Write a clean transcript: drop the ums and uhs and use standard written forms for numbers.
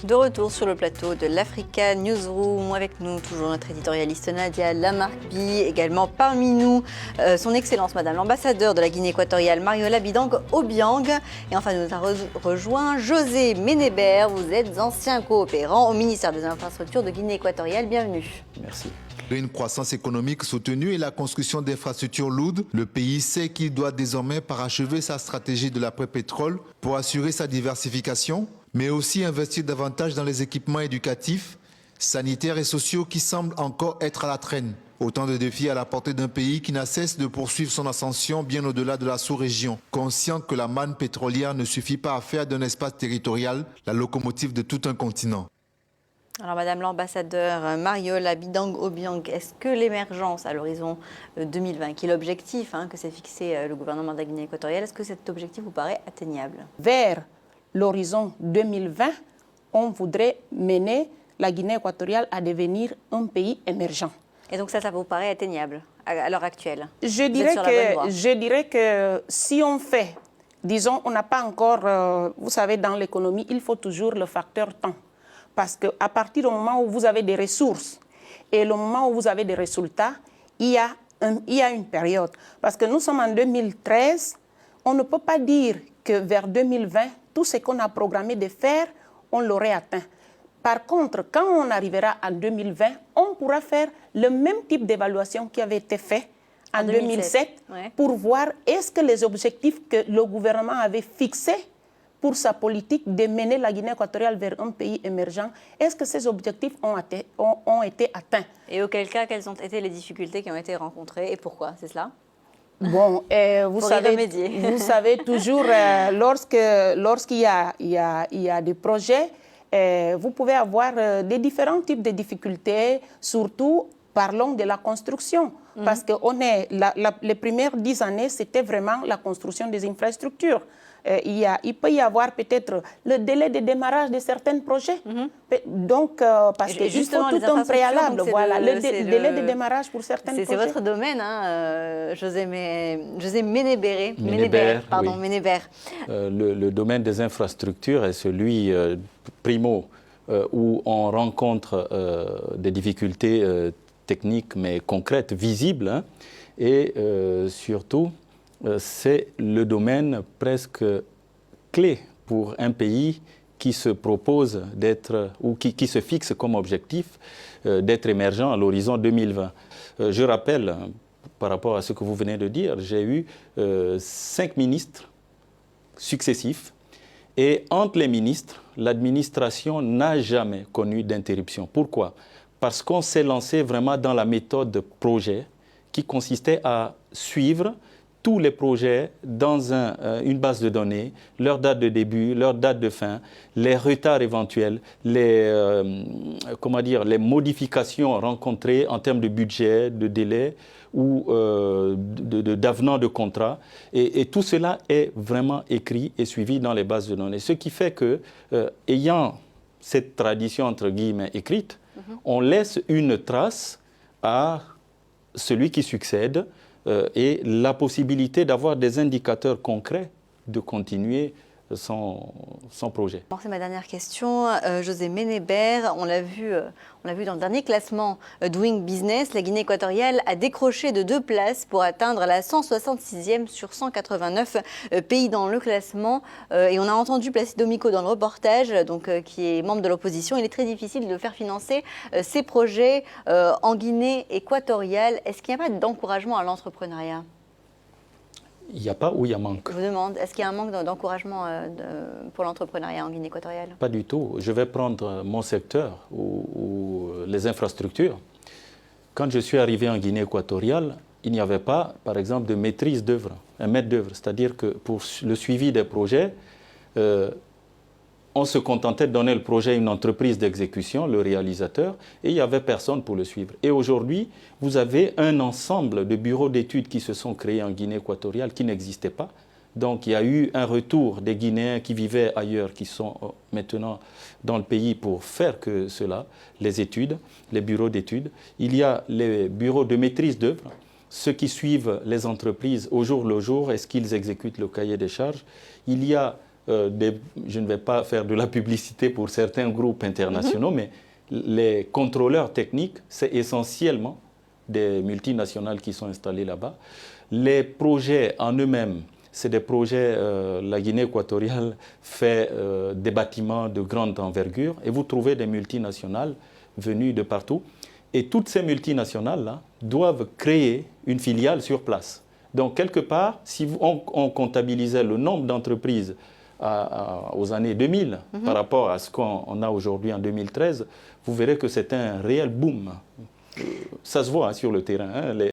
De retour sur le plateau de l'Africa Newsroom, avec nous toujours notre éditorialiste Nadia Lamarbi, également parmi nous son Excellence Madame l'ambassadeur de la Guinée équatoriale Mariola Bidang Obiang, et enfin nous a rejoint José Ménébert, vous êtes ancien coopérant au ministère des Infrastructures de Guinée équatoriale, bienvenue. Merci. Une croissance économique soutenue et la construction d'infrastructures lourdes, le pays sait qu'il doit désormais parachever sa stratégie de l'après-pétrole pour assurer sa diversification, mais aussi investir davantage dans les équipements éducatifs, sanitaires et sociaux qui semblent encore être à la traîne. Autant de défis à la portée d'un pays qui n'a cesse de poursuivre son ascension bien au-delà de la sous-région, conscient que la manne pétrolière ne suffit pas à faire d'un espace territorial la locomotive de tout un continent. Alors Madame l'ambassadeur Mariola Bidang Obiang, est-ce que l'émergence à l'horizon 2020, qui est l'objectif que s'est fixé le gouvernement de la Guinée équatoriale, est-ce que cet objectif vous paraît atteignable? Vers l'horizon 2020, on voudrait mener la Guinée équatoriale à devenir un pays émergent. Et donc ça vous paraît atteignable à l'heure actuelle? Je dirais que si on fait, disons, on n'a pas encore, vous savez, dans l'économie, il faut toujours le facteur temps. Parce qu'à partir du moment où vous avez des ressources et le moment où vous avez des résultats, il y a une période. Parce que nous sommes en 2013, on ne peut pas dire que vers 2020, tout ce qu'on a programmé de faire, on l'aurait atteint. Par contre, quand on arrivera en 2020, on pourra faire le même type d'évaluation qui avait été fait en 2007 ouais. Pour voir est-ce que les objectifs que le gouvernement avait fixés pour sa politique de mener la Guinée équatoriale vers un pays émergent, est-ce que ces objectifs ont été atteints? Et auquel cas, quelles ont été les difficultés qui ont été rencontrées et pourquoi? C'est cela? Bon, vous savez toujours, lorsqu'il y a des projets, vous pouvez avoir des différents types de difficultés, surtout parlons de la construction. Parce que les premières 10 années, c'était vraiment la construction des infrastructures. Il peut y avoir peut-être le délai de démarrage de certains projets. Donc, parce qu'il faut tout un préalable. Voilà, le délai de démarrage pour certains projets. C'est votre domaine, José Ménébert. Pardon, oui. Ménébert. Le domaine des infrastructures est celui, primo, où on rencontre des difficultés techniques, mais concrètes, visibles. Et surtout, c'est le domaine presque clé pour un pays qui se propose d'être, ou qui se fixe comme objectif d'être émergent à l'horizon 2020. Je rappelle, par rapport à ce que vous venez de dire, j'ai eu 5 ministres successifs et entre les ministres, l'administration n'a jamais connu d'interruption. Pourquoi? Parce qu'on s'est lancé vraiment dans la méthode projet qui consistait à suivre tous les projets dans une base de données, leur date de début, leur date de fin, les retards éventuels, les modifications rencontrées en termes de budget, de délai ou d'avenant de contrat. Et tout cela est vraiment écrit et suivi dans les bases de données. Ce qui fait que, ayant cette tradition entre guillemets écrite, on laisse une trace à celui qui succède et la possibilité d'avoir des indicateurs concrets de continuer son projet. C'est ma dernière question. José Ménébert, on l'a vu dans le dernier classement Doing Business, la Guinée équatoriale a décroché de 2 places pour atteindre la 166e sur 189 pays dans le classement. Et on a entendu Placido Mico dans le reportage, qui est membre de l'opposition. Il est très difficile de faire financer ces projets en Guinée équatoriale. Est-ce qu'il n'y a pas d'encouragement à l'entrepreneuriat ? Il n'y a pas ou il y a manque? Je vous demande, est-ce qu'il y a un manque d'encouragement pour l'entrepreneuriat en Guinée équatoriale? Pas du tout. Je vais prendre mon secteur, ou les infrastructures. Quand je suis arrivé en Guinée équatoriale, il n'y avait pas, par exemple, de maîtrise d'œuvre, un maître d'œuvre. C'est-à-dire que pour le suivi des projets, on se contentait de donner le projet à une entreprise d'exécution, le réalisateur, et il n'y avait personne pour le suivre. Et aujourd'hui, vous avez un ensemble de bureaux d'études qui se sont créés en Guinée équatoriale qui n'existaient pas. Donc il y a eu un retour des Guinéens qui vivaient ailleurs, qui sont maintenant dans le pays pour faire que cela, les études, les bureaux d'études. Il y a les bureaux de maîtrise d'œuvre, ceux qui suivent les entreprises au jour le jour, est-ce qu'ils exécutent le cahier des charges. Il y a je ne vais pas faire de la publicité pour certains groupes internationaux, mais les contrôleurs techniques, c'est essentiellement des multinationales qui sont installées là-bas. Les projets en eux-mêmes, c'est des projets, la Guinée équatoriale fait des bâtiments de grande envergure et vous trouvez des multinationales venues de partout. Et toutes ces multinationales-là doivent créer une filiale sur place. Donc, quelque part, si on comptabilisait le nombre d'entreprises aux années 2000 par rapport à ce qu'on a aujourd'hui en 2013, vous verrez que c'est un réel boom. Ça se voit sur le terrain.